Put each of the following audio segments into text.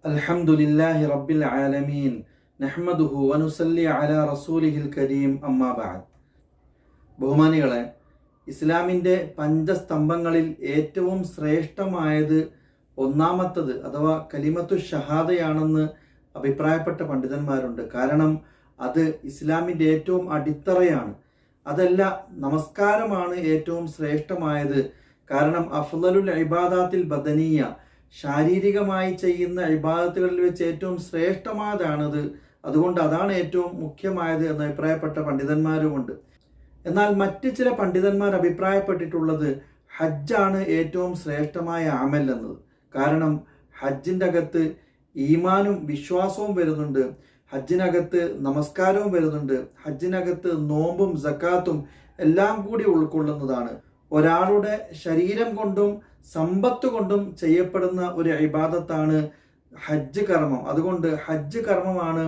അൽഹംദുലില്ലാഹി റബ്ബിൽ ആലമീൻ നഹ്മദുഹു വനുസല്ലി അലാ റസൂലിഹിൽ കരീം അമ്മാ ബഅദ്. ബഹുമാനികളെ, ഇസ്ലാമിൻ്റെ പഞ്ചസ്തംഭങ്ങളിൽ ഏറ്റവും ശ്രേഷ്ഠമായത് ഒന്നാമത്തത് അഥവാ കലിമത്തു ഷഹാദയാണെന്ന് അഭിപ്രായപ്പെട്ട പണ്ഡിതന്മാരുണ്ട്. കാരണം അത് ഇസ്ലാമിൻ്റെ ഏറ്റവും അടിത്തറയാണ്. അതല്ല, നമസ്കാരമാണ് ഏറ്റവും ശ്രേഷ്ഠമായത്. കാരണം അഫ്ളലുൽ ഇബാദാത്തിൽ ബദനിയ, ശാരീരികമായി ചെയ്യുന്ന ഇബാദത്തുകളിൽ വെച്ച് ഏറ്റവും ശ്രേഷ്ഠമായതാണത്. അതുകൊണ്ട് അതാണ് ഏറ്റവും മുഖ്യമായത് എന്ന് അഭിപ്രായപ്പെട്ട പണ്ഡിതന്മാരുമുണ്ട്. എന്നാൽ മറ്റ് ചില പണ്ഡിതന്മാർ അഭിപ്രായപ്പെട്ടിട്ടുള്ളത് ഹജ്ജാണ് ഏറ്റവും ശ്രേഷ്ഠമായ അമൽ എന്നത്. കാരണം ഹജ്ജിൻ്റെ അകത്ത് ഈമാനും വിശ്വാസവും വരുന്നുണ്ട്, ഹജ്ജിനകത്ത് നമസ്കാരവും വരുന്നുണ്ട്, ഹജ്ജിനകത്ത് നോമ്പും സക്കാത്തും എല്ലാം കൂടി ഉൾക്കൊള്ളുന്നതാണ്. ഒരാളുടെ ശരീരം കൊണ്ടും സമ്പത്ത് കൊണ്ടും ചെയ്യപ്പെടുന്ന ഒരു ഇബാദത്താണ് ഹജ്ജ് കർമ്മം. അതുകൊണ്ട് ഹജ്ജ് കർമ്മമാണ്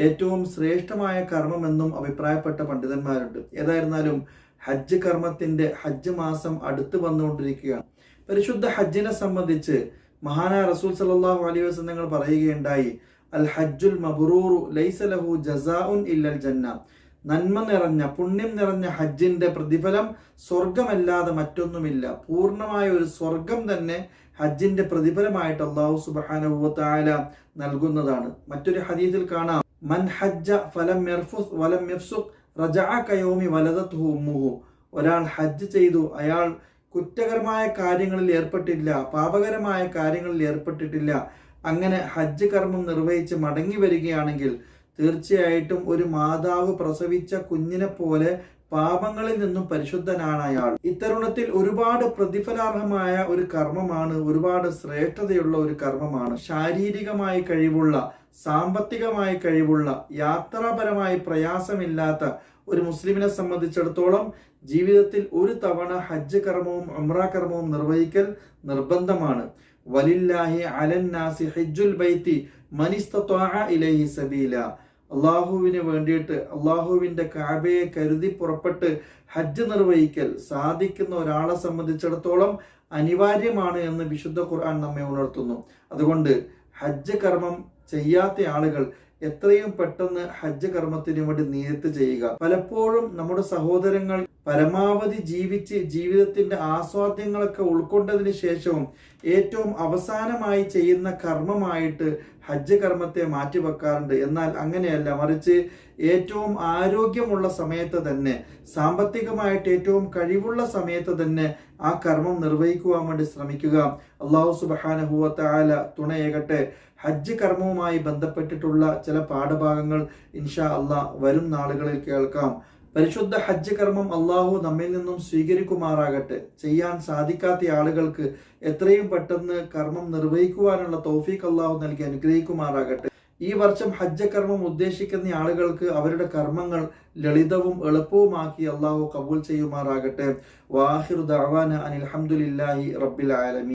ഏറ്റവും ശ്രേഷ്ഠമായ കർമ്മമെന്നും അഭിപ്രായപ്പെട്ട പണ്ഡിതന്മാരുണ്ട്. ഏതായിരുന്നാലും ഹജ്ജ് കർമ്മത്തിന്റെ ഹജ്ജ് മാസം അടുത്ത് വന്നുകൊണ്ടിരിക്കുകയാണ്. പരിശുദ്ധ ഹജ്ജിനെ സംബന്ധിച്ച് മഹാനായ റസൂൽ സല്ലല്ലാഹു അലൈഹി വസല്ലം തങ്ങൾ പറയുകയുണ്ടായി, അൽ ഹജ്ജുൽ മബ്റൂറു ലൈസ ലഹു ജസാഉൻ ഇല്ലൽ ജന്ന. നന്മ നിറഞ്ഞ പുണ്യം നിറഞ്ഞ ഹജ്ജിന്റെ പ്രതിഫലം സ്വർഗമല്ലാതെ മറ്റൊന്നുമില്ല. പൂർണ്ണമായ ഒരു സ്വർഗം തന്നെ ഹജ്ജിന്റെ പ്രതിഫലമായിട്ട് അല്ലാഹു സുബ്ഹാനഹു വ തആല നൽകുന്നതാണ്. മറ്റൊരു ഹദീസിൽ കാണാം, മൻ ഹജ്ജ ഫലം യർഫുസ് വലം യഫ്സുഖ് റജഅ കയൗമി വലദത്ഹു ഉമ്മുഹു. ഒരാൾ ഹജ്ജ് ചെയ്തു, അയാൾ കുറ്റകരമായ കാര്യങ്ങളിൽ ഏർപ്പെട്ടില്ല, പാപകരമായ കാര്യങ്ങളിൽ ഏർപ്പെട്ടിട്ടില്ല, അങ്ങനെ ഹജ്ജ് കർമ്മം നിർവഹിച്ച് മടങ്ങി വരികയാണെങ്കിൽ തീർച്ചയായിട്ടും ഒരു മാതാവ് പ്രസവിച്ച കുഞ്ഞിനെ പോലെ പാപങ്ങളിൽ നിന്നും പരിശുദ്ധനാണ് അയാൾ. ഇത്തരുണത്തിൽ ഒരുപാട് പ്രതിഫലാർഹമായ ഒരു കർമ്മമാണ്, ഒരുപാട് ശ്രേഷ്ഠതയുള്ള ഒരു കർമ്മമാണ്. ശാരീരികമായി കഴിവുള്ള, സാമ്പത്തികമായി കഴിവുള്ള, യാത്രാപരമായി പ്രയാസമില്ലാത്ത ഒരു മുസ്ലിമിനെ സംബന്ധിച്ചിടത്തോളം ജീവിതത്തിൽ ഒരു തവണ ഹജ്ജ് കർമ്മവും ഉംറ കർമ്മവും നിർവഹിക്കൽ നിർബന്ധമാണ്. വലില്ലാഹി അലന്നാസി ഹജ്ജുൽ ബൈത്തി മനിസ്തത്വഅ ഇലൈഹി സബീല. അള്ളാഹുവിന് വേണ്ടിയിട്ട് അള്ളാഹുവിന്റെ കഅബയെ കരുതി പുറപ്പെട്ട് ഹജ്ജ് നിർവഹിക്കൽ സാധിക്കുന്ന ഒരാളെ സംബന്ധിച്ചിടത്തോളം അനിവാര്യമാണ് എന്ന് വിശുദ്ധ ഖുർആൻ നമ്മെ ഉണർത്തുന്നു. അതുകൊണ്ട് ഹജ്ജ് കർമ്മം ചെയ്യാത്ത ആളുകൾ എത്രയും പെട്ടെന്ന് ഹജ്ജ് കർമ്മത്തിന് വേണ്ടി നിയത്ത് ചെയ്യുക. പലപ്പോഴും നമ്മുടെ സഹോദരങ്ങൾ പരമാവധി ജീവിച്ച് ജീവിതത്തിന്റെ ആസ്വാദ്യങ്ങളൊക്കെ ഉൾക്കൊണ്ടതിന് ശേഷവും ഏറ്റവും അവസാനമായി ചെയ്യുന്ന കർമ്മമായിട്ട് ഹജ്ജ് കർമ്മത്തെ മാറ്റിവെക്കാറുണ്ട്. എന്നാൽ അങ്ങനെയല്ല, മറിച്ച് ഏറ്റവും ആരോഗ്യമുള്ള സമയത്ത് തന്നെ, സാമ്പത്തികമായിട്ട് ഏറ്റവും കഴിവുള്ള സമയത്ത് തന്നെ ആ കർമ്മം നിർവഹിക്കുവാൻ വേണ്ടി ശ്രമിക്കുക. അല്ലാഹു സുബ്ഹാനഹു വ തആല തുണയേകട്ടെ. ഹജ്ജ് കർമ്മവുമായി ബന്ധപ്പെട്ടിട്ടുള്ള ചില പാഠഭാഗങ്ങൾ ഇൻഷാ അല്ലാഹ് വരും നാളുകളിൽ കേൾക്കാം. പരിശുദ്ധ ഹജ്ജ് കർമ്മം അള്ളാഹു നമ്മിൽ നിന്നും സ്വീകരിക്കുമാറാകട്ടെ. ചെയ്യാൻ സാധിക്കാത്ത ആളുകൾക്ക് എത്രയും പെട്ടെന്ന് കർമ്മം നിർവഹിക്കുവാനുള്ള തൗഫീഖ് അള്ളാഹു നൽകി അനുഗ്രഹിക്കുമാറാകട്ടെ. ഈ വർഷം ഹജ്ജ് കർമ്മം ഉദ്ദേശിക്കുന്ന ആളുകൾക്ക് അവരുടെ കർമ്മങ്ങൾ ലളിതവും എളുപ്പവുമാക്കി അള്ളാഹു കബൂൽ ചെയ്യുമാറാകട്ടെ. വാഹിറു ദഅവാന അനിൽ ഹംദുലില്ലാഹി റബ്ബിൽ ആലമീൻ.